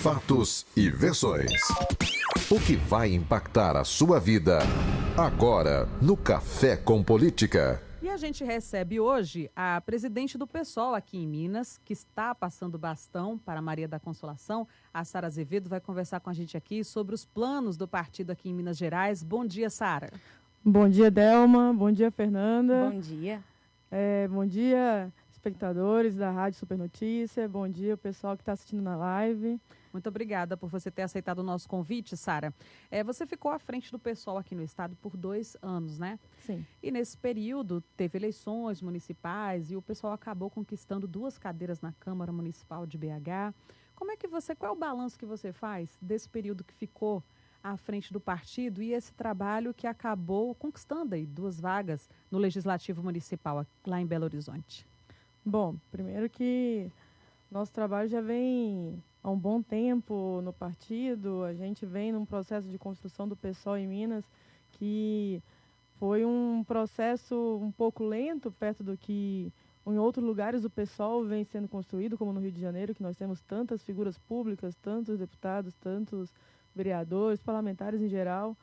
Fatos e versões. O que vai impactar a sua vida agora no Café com Política. E a gente recebe hoje a presidente do PSOL aqui em Minas, que está passando o bastão para Maria da Consolação. A Sara Azevedo vai conversar com a gente aqui sobre os planos do partido aqui em Minas Gerais. Bom dia, Sara. Bom dia, Delma. Bom dia, Fernanda. Bom dia. Bom dia, espectadores da Rádio Super Notícia. Bom dia, o pessoal que está assistindo na live. Muito obrigada por você ter aceitado o nosso convite, Sara. Você ficou à frente do PSOL aqui no estado por 2 anos, né? Sim. E nesse período teve eleições municipais e o PSOL acabou conquistando 2 cadeiras na Câmara Municipal de BH. Qual é o balanço que você faz desse período que ficou à frente do partido e esse trabalho que acabou conquistando aí 2 vagas no Legislativo Municipal lá em Belo Horizonte? Bom, primeiro que nosso trabalho já vem há um bom tempo no partido. A gente vem num processo de construção do PSOL em Minas que foi um processo um pouco lento perto do que em outros lugares o PSOL vem sendo construído, como no Rio de Janeiro, que nós temos tantas figuras públicas, tantos deputados, tantos vereadores, parlamentares em geral.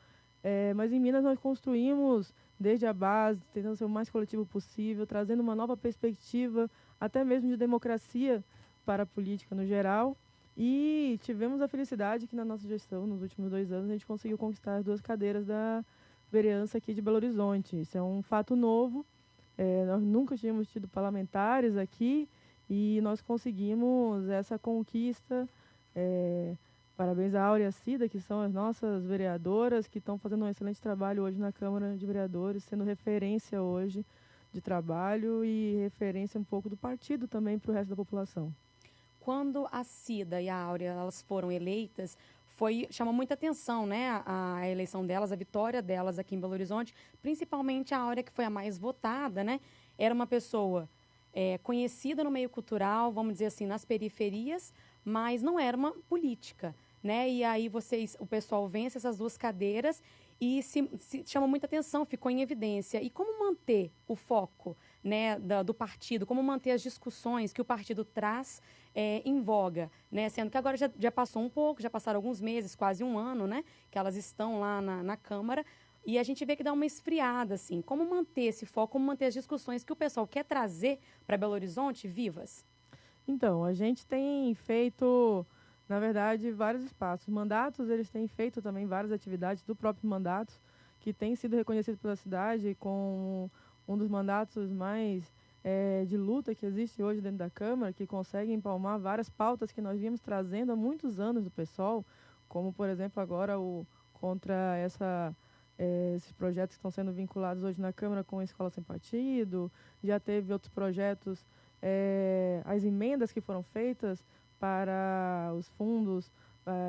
Mas em Minas nós construímos desde a base, tentando ser o mais coletivo possível, trazendo uma nova perspectiva, até mesmo de democracia para a política no geral. E tivemos a felicidade que na nossa gestão, nos últimos 2 anos, a gente conseguiu conquistar as 2 cadeiras da vereança aqui de Belo Horizonte. Isso é um fato novo. Nós nunca tínhamos tido parlamentares aqui e nós conseguimos essa conquista. Parabéns à Áurea Cida, que são as nossas vereadoras, que estão fazendo um excelente trabalho hoje na Câmara de Vereadores, sendo referência hoje de trabalho e referência um pouco do partido também para o resto da população. Quando a Cida e a Áurea elas foram eleitas, chamou muita atenção, né, a eleição delas, a vitória delas aqui em Belo Horizonte, principalmente a Áurea, que foi a mais votada, né? Era uma pessoa conhecida no meio cultural, vamos dizer assim, nas periferias, mas não era uma política, né? E aí o pessoal vence essas 2 cadeiras e se chamou muita atenção, ficou em evidência. E como manter o foco, né, do partido, como manter as discussões que o partido traz em voga, né? Sendo que agora já passou um pouco, já passaram alguns meses, quase 1 ano, né, que elas estão lá na Câmara, e a gente vê que dá uma esfriada, assim. Como manter esse foco, como manter as discussões que o pessoal quer trazer para Belo Horizonte vivas? Então, a gente tem feito, na verdade, vários espaços. Mandatos, eles têm feito também várias atividades do próprio mandato, que tem sido reconhecido pela cidade com um dos mandatos mais de luta que existe hoje dentro da Câmara, que consegue empalmar várias pautas que nós vínhamos trazendo há muitos anos do PSOL, como, por exemplo, agora contra esses projetos que estão sendo vinculados hoje na Câmara com a Escola Sem Partido. Já teve outros projetos, as emendas que foram feitas para os fundos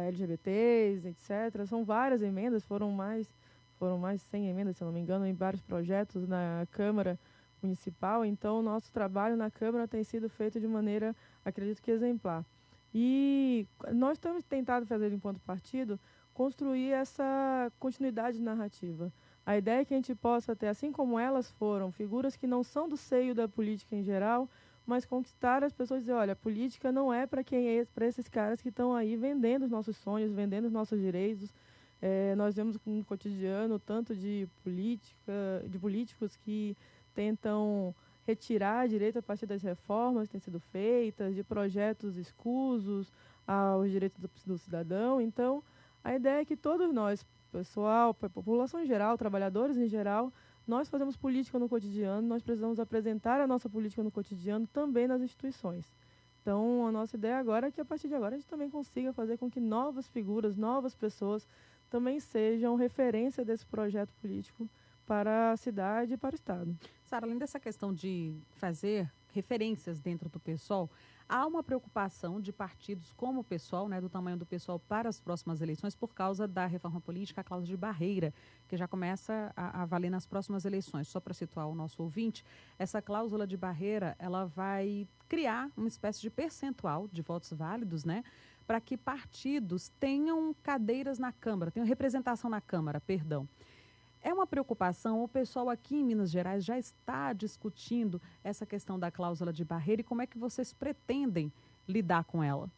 LGBTs, etc. São várias emendas, foram mais de 100 emendas, se eu não me engano, em vários projetos na Câmara Municipal. Então, o nosso trabalho na Câmara tem sido feito de maneira, acredito que exemplar. E nós temos tentado fazer, enquanto partido, construir essa continuidade narrativa. A ideia é que a gente possa ter, assim como elas foram, figuras que não são do seio da política em geral, mas conquistar as pessoas e dizer, olha, a política não é para para esses caras que estão aí vendendo os nossos sonhos, vendendo os nossos direitos. Nós vemos no cotidiano tanto de políticos que tentam retirar direito a partir das reformas que têm sido feitas, de projetos escusos aos direitos do cidadão. Então, a ideia é que todos nós, pessoal, a população em geral, trabalhadores em geral, nós fazemos política no cotidiano, nós precisamos apresentar a nossa política no cotidiano também nas instituições. Então, a nossa ideia agora é que, a partir de agora, a gente também consiga fazer com que novas figuras, novas pessoas também sejam referência desse projeto político para a cidade e para o Estado. Sara, além dessa questão de fazer referências dentro do PSOL, há uma preocupação de partidos como o PSOL, né, do tamanho do PSOL para as próximas eleições, por causa da reforma política, a cláusula de barreira, que já começa a valer nas próximas eleições. Só para situar o nosso ouvinte, essa cláusula de barreira, ela vai criar uma espécie de percentual de votos válidos, né, para que partidos tenham cadeiras na Câmara, tenham representação na Câmara, perdão. É uma preocupação, o pessoal aqui em Minas Gerais já está discutindo essa questão da cláusula de barreira e como é que vocês pretendem lidar com ela?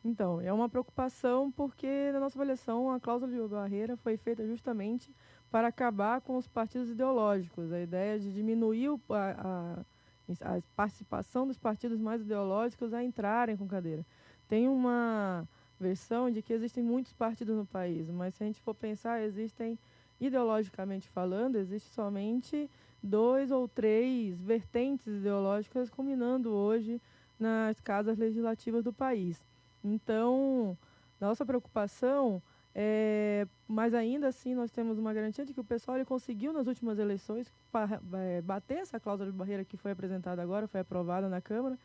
Então, é uma preocupação porque, na nossa avaliação, a cláusula de barreira foi feita justamente para acabar com os partidos ideológicos. A ideia de diminuir a participação dos partidos mais ideológicos a entrarem com cadeira. Tem uma versão de que existem muitos partidos no país, mas se a gente for pensar, existem, ideologicamente falando, existe somente 2 ou 3 vertentes ideológicas combinando hoje nas casas legislativas do país. Então, nossa preocupação é, mas ainda assim nós temos uma garantia de que o pessoal ele conseguiu nas últimas eleições bater essa cláusula de barreira que foi apresentada agora, foi aprovada na Câmara,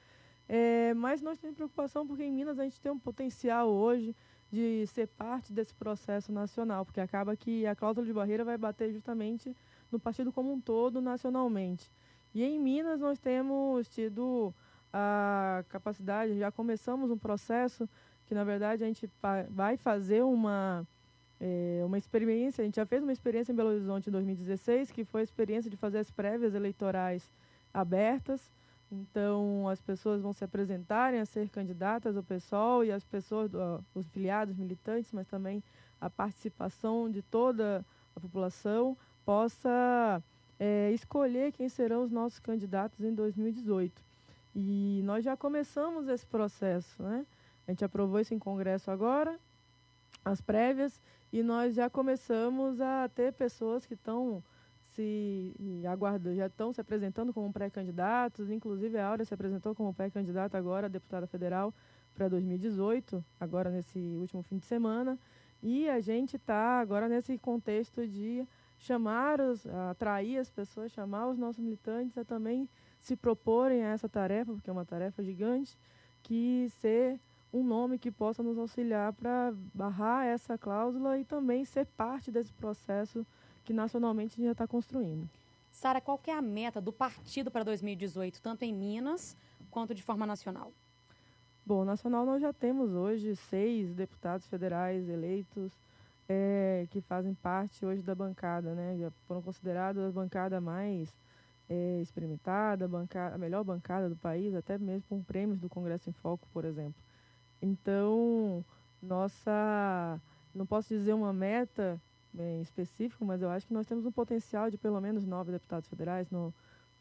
mas nós temos preocupação porque em Minas a gente tem um potencial hoje de ser parte desse processo nacional, porque acaba que a cláusula de barreira vai bater justamente no partido como um todo, nacionalmente. E em Minas nós temos tido a capacidade, já começamos um processo que, na verdade, a gente vai fazer uma experiência, a gente já fez uma experiência em Belo Horizonte em 2016, que foi a experiência de fazer as prévias eleitorais abertas. Então, as pessoas vão se apresentarem a ser candidatas ao PSOL e as pessoas, os filiados, militantes, mas também a participação de toda a população possa escolher quem serão os nossos candidatos em 2018. E nós já começamos esse processo, né? A gente aprovou isso em congresso agora, as prévias, e nós já começamos a ter pessoas que estão já estão se apresentando como pré-candidatos, inclusive a Áurea se apresentou como pré-candidata agora, a deputada federal, para 2018, agora nesse último fim de semana, e a gente está agora nesse contexto de atrair as pessoas, chamar os nossos militantes a também se proporem a essa tarefa, porque é uma tarefa gigante, que ser um nome que possa nos auxiliar para barrar essa cláusula e também ser parte desse processo que nacionalmente a gente já está construindo. Sara, qual que é a meta do partido para 2018, tanto em Minas quanto de forma nacional? Bom, nacional nós já temos hoje 6 deputados federais eleitos que fazem parte hoje da bancada, né? Já foram considerados a bancada mais experimentada, a melhor bancada do país, até mesmo com prêmios do Congresso em Foco, por exemplo. Então, não posso dizer uma meta específica, mas eu acho que nós temos um potencial de pelo menos 9 deputados federais no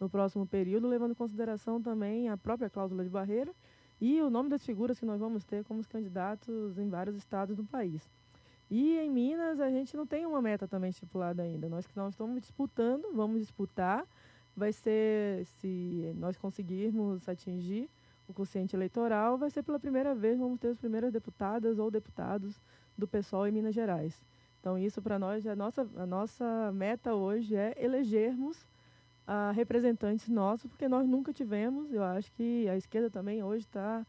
próximo período, levando em consideração também a própria cláusula de barreira e o nome das figuras que nós vamos ter como os candidatos em vários estados do país. E em Minas a gente não tem uma meta também estipulada ainda. Nós estamos disputando, vamos disputar. Vai ser, se nós conseguirmos atingir o quociente eleitoral, vai ser pela primeira vez, vamos ter as primeiras deputadas ou deputados do PSOL em Minas Gerais. Então, isso para nós, a nossa meta hoje é elegermos representantes nossos, porque nós nunca tivemos, eu acho que a esquerda também hoje está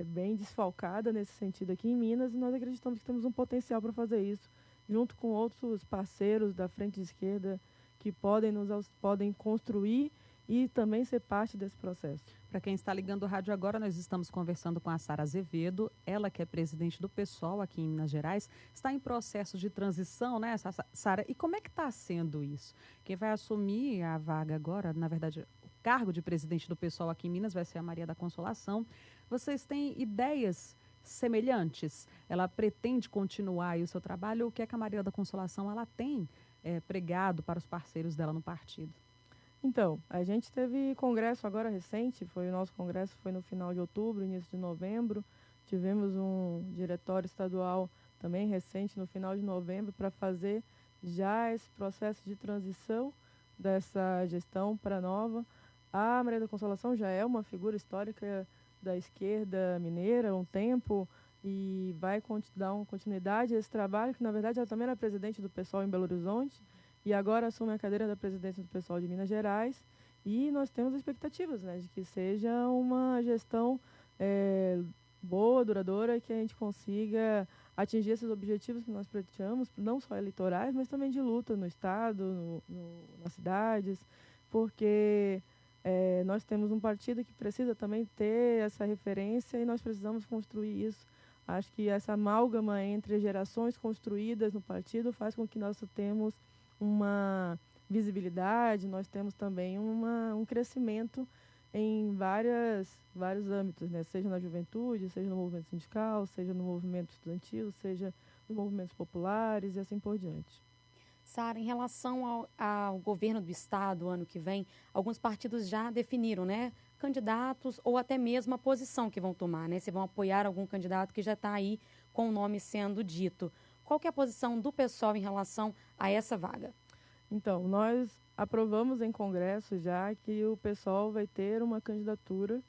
bem desfalcada nesse sentido aqui em Minas, e nós acreditamos que temos um potencial para fazer isso, junto com outros parceiros da frente de esquerda que podem construir e também ser parte desse processo. Para quem está ligando o rádio agora, nós estamos conversando com a Sara Azevedo, ela que é presidente do PSOL aqui em Minas Gerais, está em processo de transição, né, Sara? E como é que está sendo isso? Quem vai assumir a vaga agora, na verdade, o cargo de presidente do PSOL aqui em Minas vai ser a Maria da Consolação. Vocês têm ideias semelhantes? Ela pretende continuar aí o seu trabalho? O que é que a Maria da Consolação ela tem pregado para os parceiros dela no partido? Então, a gente teve congresso agora recente, o nosso congresso foi no final de outubro, início de novembro. Tivemos um diretório estadual também recente no final de novembro para fazer já esse processo de transição dessa gestão para a nova. A Maria da Consolação já é uma figura histórica da esquerda mineira há um tempo e vai dar uma continuidade a esse trabalho, que na verdade ela também era presidente do PSOL em Belo Horizonte, e agora assume a cadeira da presidência do PSOL de Minas Gerais, e nós temos expectativas, né, de que seja uma gestão boa, duradoura, que a gente consiga atingir esses objetivos que nós pretendemos, não só eleitorais, mas também de luta no Estado, nas cidades, porque nós temos um partido que precisa também ter essa referência e nós precisamos construir isso. Acho que essa amálgama entre gerações construídas no partido faz com que nós tenhamos uma visibilidade, nós temos também um crescimento em vários âmbitos, né? Seja na juventude, seja no movimento sindical, seja no movimento estudantil, seja nos movimentos populares e assim por diante. Sara, em relação ao governo do Estado, ano que vem, alguns partidos já definiram, né, candidatos ou até mesmo a posição que vão tomar, né? Se vão apoiar algum candidato que já está aí com o nome sendo dito. Qual que é a posição do PSOL em relação a essa vaga? Então, nós aprovamos em Congresso já que o PSOL vai ter uma candidatura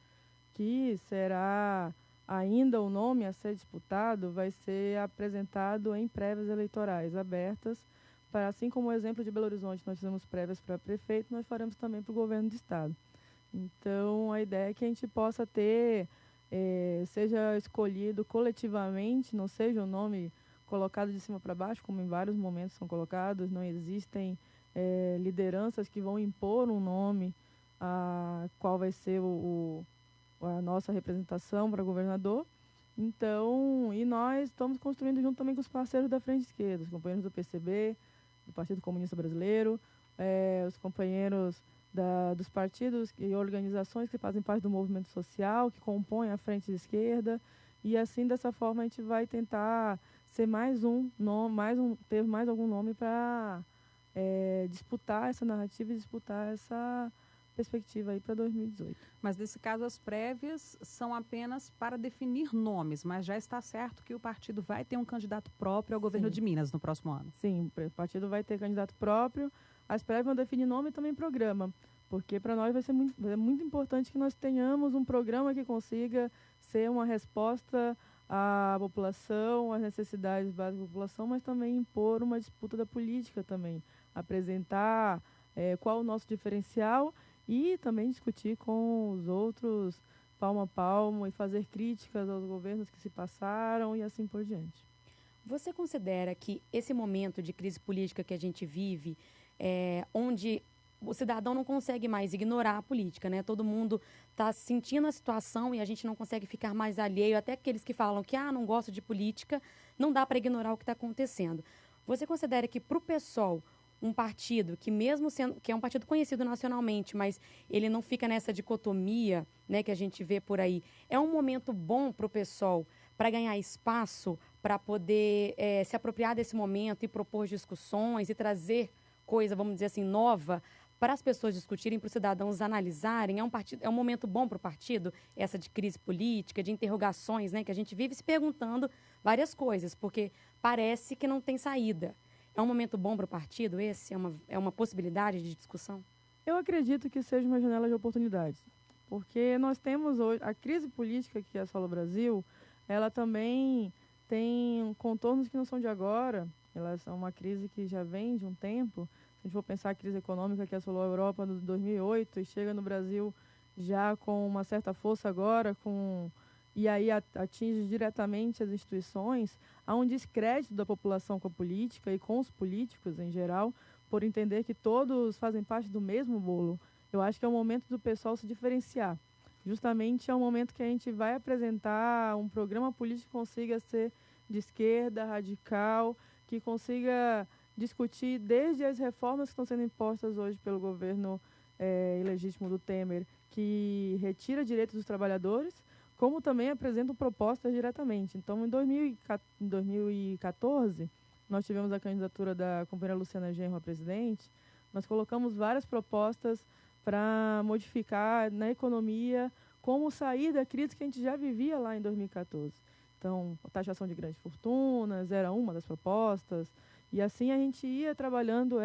que será ainda o nome a ser disputado, vai ser apresentado em prévias eleitorais abertas, para, assim como o exemplo de Belo Horizonte, nós fizemos prévias para prefeito, nós faremos também para o governo do Estado. Então, a ideia é que a gente possa ter, seja escolhido coletivamente, não seja o nome colocado de cima para baixo, como em vários momentos são colocados, não existem lideranças que vão impor um nome a qual vai ser a nossa representação para governador. Então, e nós estamos construindo junto também com os parceiros da Frente Esquerda, os companheiros do PCB, do Partido Comunista Brasileiro, os companheiros dos partidos e organizações que fazem parte do movimento social, que compõem a Frente de Esquerda, e assim, dessa forma, a gente vai tentar ser ter mais algum nome para disputar essa narrativa e disputar essa perspectiva aí para 2018. Mas nesse caso as prévias são apenas para definir nomes, mas já está certo que o partido vai ter um candidato próprio ao governo de Minas no próximo ano. Sim, o partido vai ter candidato próprio. As prévias vão definir nome e também programa, porque para nós vai ser muito importante que nós tenhamos um programa que consiga ser uma resposta à população, às necessidades básicas da população, mas também impor uma disputa da política também, apresentar qual o nosso diferencial e também discutir com os outros palmo a palmo e fazer críticas aos governos que se passaram e assim por diante. Você considera que esse momento de crise política que a gente vive, onde o cidadão não consegue mais ignorar a política, né? Todo mundo está sentindo a situação e a gente não consegue ficar mais alheio, até aqueles que falam que não gosto de política, não dá para ignorar o que está acontecendo. Você considera que para o PSOL, um partido que mesmo sendo, que é um partido conhecido nacionalmente, mas ele não fica nessa dicotomia, né, que a gente vê por aí, é um momento bom para o PSOL para ganhar espaço, para poder se apropriar desse momento e propor discussões e trazer coisa, vamos dizer assim, nova para as pessoas discutirem, para os cidadãos analisarem? É um momento bom para o partido, essa de crise política, de interrogações, né, que a gente vive se perguntando várias coisas, porque parece que não tem saída. É um momento bom para o partido esse? É uma possibilidade de discussão? Eu acredito que seja uma janela de oportunidades, porque nós temos hoje a crise política que assola o Brasil, ela também tem contornos que não são de agora, ela é uma crise que já vem de um tempo. Se a gente for pensar a crise econômica que assolou a Europa no 2008 e chega no Brasil já com uma certa força agora, e aí atinge diretamente as instituições, há um descrédito da população com a política e com os políticos em geral, por entender que todos fazem parte do mesmo bolo. Eu acho que é o momento do pessoal se diferenciar. Justamente é o momento que a gente vai apresentar um programa político que consiga ser de esquerda, radical, que consiga discutir desde as reformas que estão sendo impostas hoje pelo governo ilegítimo do Temer, que retira direitos dos trabalhadores, como também apresentam propostas diretamente. Então, em 2014, nós tivemos a candidatura da companheira Luciana Genro a presidente, nós colocamos várias propostas para modificar na economia, como sair da crise que a gente já vivia lá em 2014. Então, a taxação de grandes fortunas era uma das propostas, e assim a gente ia trabalhando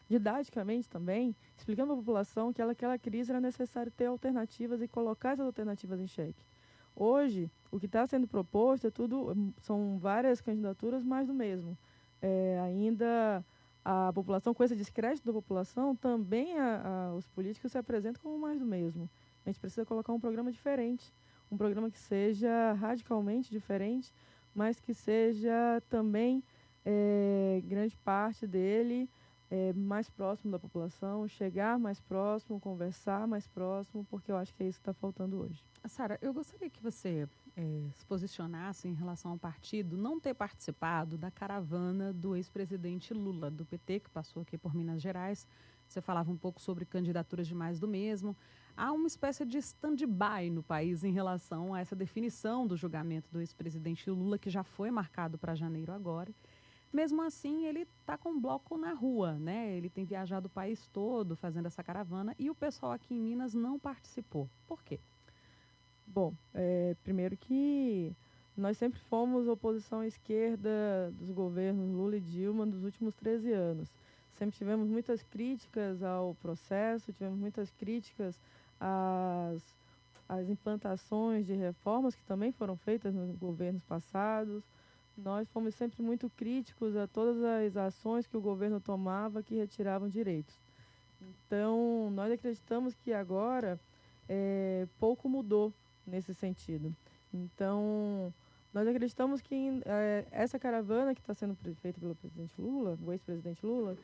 didaticamente também, explicando à população que aquela crise era necessário ter alternativas e colocar essas alternativas em xeque. Hoje, o que está sendo proposto são várias candidaturas mais do mesmo. Ainda a população, com esse descrédito da população, também os políticos se apresentam como mais do mesmo. A gente precisa colocar um programa diferente, um programa que seja radicalmente diferente, mas que seja também grande parte dele mais próximo da população, chegar mais próximo, conversar mais próximo, porque eu acho que é isso que está faltando hoje. Sara, eu gostaria que você se posicionasse em relação ao partido não ter participado da caravana do ex-presidente Lula, do PT, que passou aqui por Minas Gerais. Você falava um pouco sobre candidaturas de mais do mesmo. há uma espécie de stand-by no país em relação a essa definição do julgamento do ex-presidente Lula, que já foi marcado para janeiro agora. Mesmo assim, ele está com um bloco na rua, né? Ele tem viajado o país todo fazendo essa caravana e o pessoal aqui em Minas não participou. Por quê? Bom, primeiro que nós sempre fomos oposição à esquerda dos governos Lula e Dilma nos últimos 13 anos. Sempre tivemos muitas críticas ao processo, tivemos muitas críticas às implantações de reformas que também foram feitas nos governos passados. Nós fomos sempre muito críticos a todas as ações que o governo tomava que retiravam direitos. Então, nós acreditamos que agora pouco mudou nesse sentido. Então, nós acreditamos que essa caravana que está sendo feita pelo presidente Lula, o ex-presidente Lula,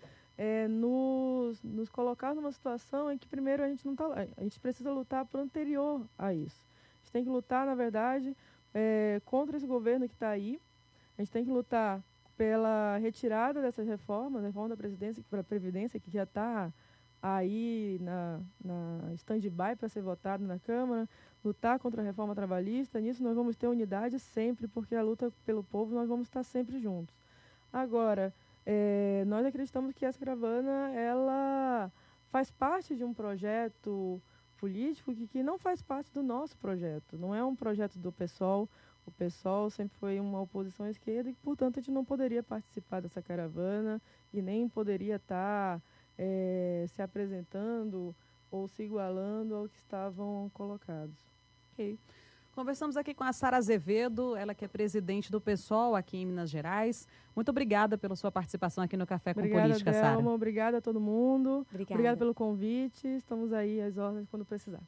nos colocar numa situação em que, primeiro, a gente não está lá. A gente precisa lutar por anterior a isso. A gente tem que lutar, na verdade, contra esse governo que está aí. A gente tem que lutar pela retirada dessas reformas, a reforma da Previdência, que já está aí na stand-by para ser votado na Câmara, lutar contra a reforma trabalhista. Nisso nós vamos ter unidade sempre, porque a luta pelo povo nós vamos estar sempre juntos. Agora, nós acreditamos que essa caravana ela faz parte de um projeto político que não faz parte do nosso projeto, não é um projeto do PSOL. O PSOL sempre foi uma oposição à esquerda e, portanto, a gente não poderia participar dessa caravana e nem poderia estar se apresentando ou se igualando ao que estavam colocados. Ok. Conversamos aqui com a Sara Azevedo, ela que é presidente do PSOL aqui em Minas Gerais. Muito obrigada pela sua participação aqui no Café com Política, Sara. Obrigada a todo mundo. Obrigada. Obrigada pelo convite. Estamos aí às ordens quando precisar.